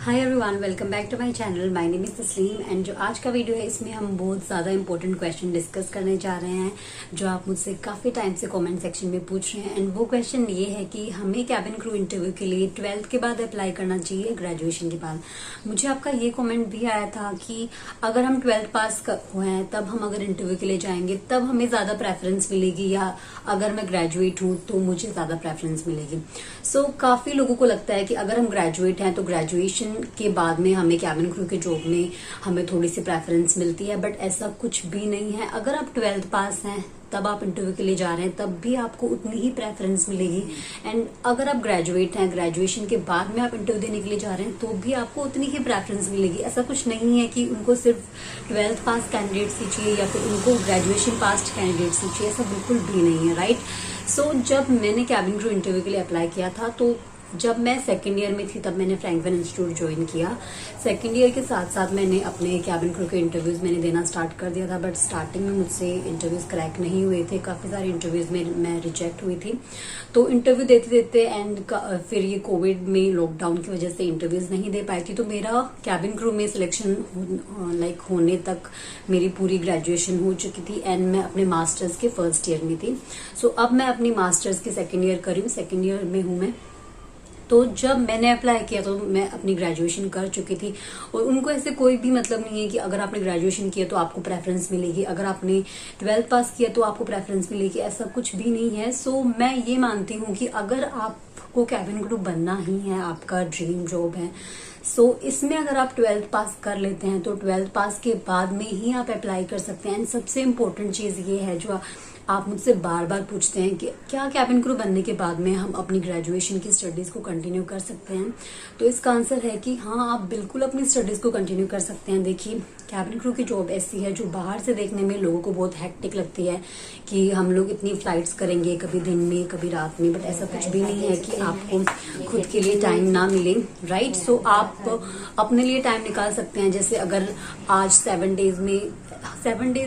Hi everyone, welcome back to my channel. My name is Taslim and जो आज का video है इसमें हम बहुत ज़्यादा इंपॉर्टेंट क्वेश्चन डिस्कस करने जा रहे हैं जो आप मुझसे काफ़ी टाइम से कमेंट सेक्शन में पूछ रहे हैं। एंड वो क्वेश्चन ये है कि हमें कैबिन क्रू इंटरव्यू के लिए 12th के बाद अप्लाई करना चाहिए ग्रेजुएशन के बाद। मुझे आपका ये कमेंट भी आया था कि अगर हम 12th पास हुए हैं तब हम अगर इंटरव्यू के लिए जाएंगे तब हमें ज़्यादा प्रेफरेंस मिलेगी, या अगर मैं ग्रेजुएट हूँ तो मुझे ज़्यादा प्रेफरेंस मिलेगी। सो काफ़ी लोगों को लगता है कि अगर हम ग्रेजुएट हैं तो ग्रेजुएशन के बाद में हमें कैबिन क्रू के जॉब में हमें थोड़ी सी प्रेफरेंस मिलती है, बट ऐसा कुछ भी नहीं है। अगर आप 12th पास हैं तब आप इंटरव्यू के लिए जा रहे हैं तब भी आपको उतनी ही प्रेफरेंस मिलेगी। एंड अगर आप ग्रेजुएट हैं, ग्रेजुएशन के बाद में आप इंटरव्यू देने के लिए जा रहे हैं तो भी आपको उतनी ही प्रेफरेंस मिलेगी। ऐसा कुछ नहीं है कि उनको सिर्फ 12th पास कैंडिडेट्स ही चाहिए या फिर उनको ग्रेजुएशन पास कैंडिडेट्स ही चाहिए, ऐसा बिल्कुल भी नहीं है, राइट। सो जब मैंने कैबिन क्रू इंटरव्यू के लिए अप्लाई किया था तो जब मैं सेकेंड ईयर में थी तब मैंने फ्रैंकफिन इंस्टीट्यूट ज्वाइन किया। सेकेंड ईयर के साथ साथ मैंने अपने कैबिन क्रू के इंटरव्यूज मैंने देना स्टार्ट कर दिया था, बट स्टार्टिंग में मुझसे इंटरव्यूज क्रैक नहीं हुए थे। काफी सारे इंटरव्यूज में मैं रिजेक्ट हुई थी। तो इंटरव्यू देते देते एंड फिर ये कोविड में लॉकडाउन की वजह से इंटरव्यूज नहीं दे पाई थी। तो मेरा कैबिन क्रू में सिलेक्शन होने तक मेरी पूरी ग्रेजुएशन हो चुकी थी एंड मैं अपने मास्टर्स के फर्स्ट ईयर में थी। सो अब मैं अपनी मास्टर्स की सेकेंड ईयर कर रही हूँ, सेकेंड ईयर में हूँ मैं। तो जब मैंने अप्लाई किया तो मैं अपनी ग्रेजुएशन कर चुकी थी और उनको ऐसे कोई भी मतलब नहीं है कि अगर आपने ग्रेजुएशन किया तो आपको प्रेफरेंस मिलेगी, अगर आपने 12th पास किया तो आपको प्रेफरेंस मिलेगी, ऐसा कुछ भी नहीं है। सो मैं ये मानती हूँ कि अगर आपको कैबिन क्रू बनना ही है, आपका ड्रीम जॉब है, सो इसमें अगर आप 12th पास कर लेते हैं तो 12th पास के बाद में ही आप अप्लाई कर सकते हैं। एंड सबसे इम्पोर्टेंट चीज ये है जो आप मुझसे बार बार पूछते हैं कि क्या कैबिन क्रू बनने के बाद में हम अपनी ग्रेजुएशन की स्टडीज को कंटिन्यू कर सकते हैं, तो इसका आंसर है कि हाँ, आप बिल्कुल अपनी स्टडीज को कंटिन्यू कर सकते हैं। देखिए, कैबिन क्रू की जॉब ऐसी है जो बाहर से देखने में लोगों को बहुत हेक्टिक लगती है कि हम लोग इतनी फ्लाइट्स करेंगे, कभी दिन में कभी रात में, बट ऐसा कुछ भी नहीं है कि आपको खुद के लिए टाइम ना मिले, राइट। सो आप अपने लिए टाइम निकाल सकते हैं। जैसे अगर आज 7 डेज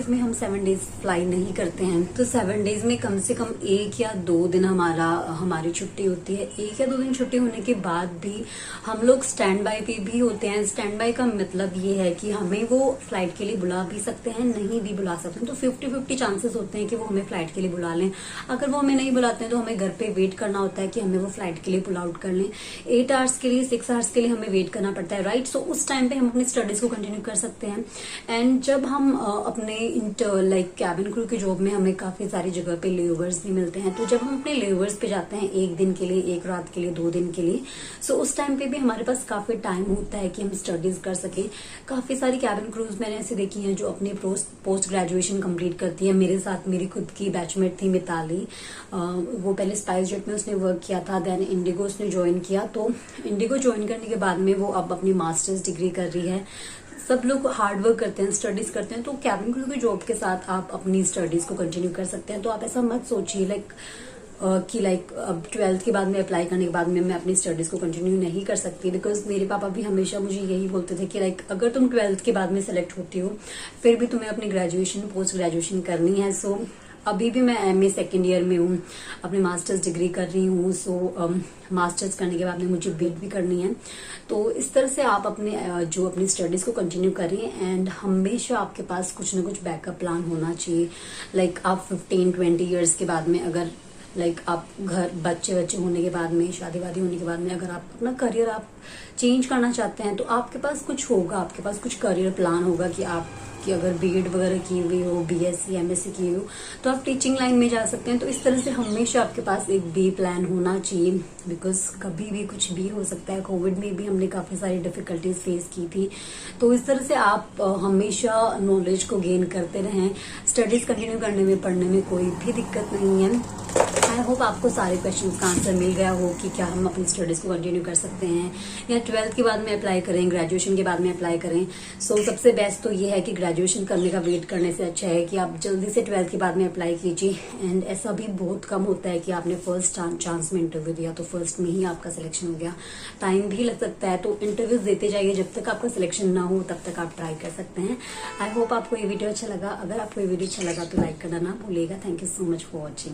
में हम 7 डेज फ्लाई नहीं करते हैं तो 7 डेज में कम से कम 1 या 2 दिन हमारी छुट्टी होती है। 1 या 2 दिन छुट्टी होने के बाद भी हम लोग स्टैंड बाय पे भी होते हैं। स्टैंड बाय का मतलब ये है कि हमें वो फ्लाइट के लिए बुला भी सकते हैं, नहीं भी बुला सकते हैं। तो 50-50 चांसेस होते हैं कि वो हमें फ्लाइट के लिए बुला लें। अगर वो हमें नहीं बुलाते हैं तो हमें घर पे वेट करना होता है कि हमें वो फ्लाइट के लिए पुल आउट कर लें। 8 आवर्स के लिए, 6 आवर्स के लिए हमें वेट करना पड़ता है, राइट। सो उस टाइम पे हम अपनी स्टडीज को कंटिन्यू कर सकते हैं। एंड जब हम अपने कैबिन क्रू की जॉब में हमें काफी सारी जगह पे लेओवर्स भी मिलते हैं, तो जब हम अपने लेओवर्स पे जाते हैं 1 दिन के लिए, 1 रात के लिए, 2 दिन के लिए, सो उस टाइम पे भी हमारे पास काफी टाइम होता है कि हम स्टडीज कर सके। काफी सारी कैबिन क्रूज मैंने ऐसी देखी हैं जो अपनी पोस्ट ग्रेजुएशन कंप्लीट करती है। मेरे साथ मेरी खुद की बैचमेट थी मिताली, वो पहले स्पाइस जेट में उसने वर्क किया था, देन इंडिगो उसने ज्वाइन किया। तो इंडिगो ज्वाइन करने के बाद में वो अब अपनी मास्टर्स डिग्री कर रही है। सब लोग हार्ड वर्क करते हैं, स्टडीज करते हैं, तो कैबिन क्रू की जॉब के साथ आप अपनी स्टडीज को कंटिन्यू कर सकते हैं। तो आप ऐसा मत सोचिए कि अब 12th के बाद में अप्लाई करने के बाद में मैं अपनी स्टडीज को कंटिन्यू नहीं कर सकती। बिकॉज मेरे पापा भी हमेशा मुझे यही बोलते थे कि अगर तुम 12th के बाद में सेलेक्ट होती हो फिर भी तुम्हें अपनी ग्रेजुएशन, पोस्ट ग्रेजुएशन करनी है। सो अभी भी मैं MA सेकेंड ईयर में हूँ, अपनी मास्टर्स डिग्री कर रही हूँ। सो मास्टर्स करने के बाद में मुझे BEd भी करनी है। तो इस तरह से आप अपनी स्टडीज को कंटिन्यू करें एंड हमेशा आपके पास कुछ ना कुछ बैकअप प्लान होना चाहिए। आप 15-20 ईयर्स के बाद में अगर आप बच्चे होने के बाद में, शादी वादी होने के बाद में अगर आप अपना करियर आप चेंज करना चाहते हैं तो आपके पास कुछ होगा, आपके पास कुछ करियर प्लान होगा कि अगर BEd वगैरह की हुई हो, BSc MSc की हो तो आप टीचिंग लाइन में जा सकते हैं। तो इस तरह से हमेशा आपके पास एक B प्लान होना चाहिए, बिकॉज कभी भी कुछ भी हो सकता है। कोविड में भी हमने काफी सारी डिफिकल्टीज फेस की थी। तो इस तरह से आप हमेशा नॉलेज को गेन करते रहें। स्टडीज कंटिन्यू करने में, पढ़ने में कोई भी दिक्कत नहीं है। आई होप आपको सारे क्वेश्चंस का आंसर मिल गया हो कि क्या हम अपनी स्टडीज को कंटिन्यू कर सकते हैं या 12th के बाद में अप्लाई करें, ग्रेजुएशन के बाद में अप्लाई करें। सो सबसे बेस्ट तो ये है कि ग्रेजुएशन करने का वेट करने से अच्छा है कि आप जल्दी से 12th के बाद में अप्लाई कीजिए। एंड ऐसा भी बहुत कम होता है कि आपने फर्स्ट चांस में इंटरव्यू दिया तो फर्स्ट में ही आपका सिलेक्शन हो गया। टाइम भी लग सकता है, तो इंटरव्यूज देते जाइए, जब तक आपका सिलेक्शन ना हो तब तक आप ट्राई कर सकते हैं। आई होप आपको ये वीडियो अच्छा लगा। अगर आपको ये वीडियो अच्छा लगा तो लाइक करना ना भूलिएगा। Thank you so much for watching.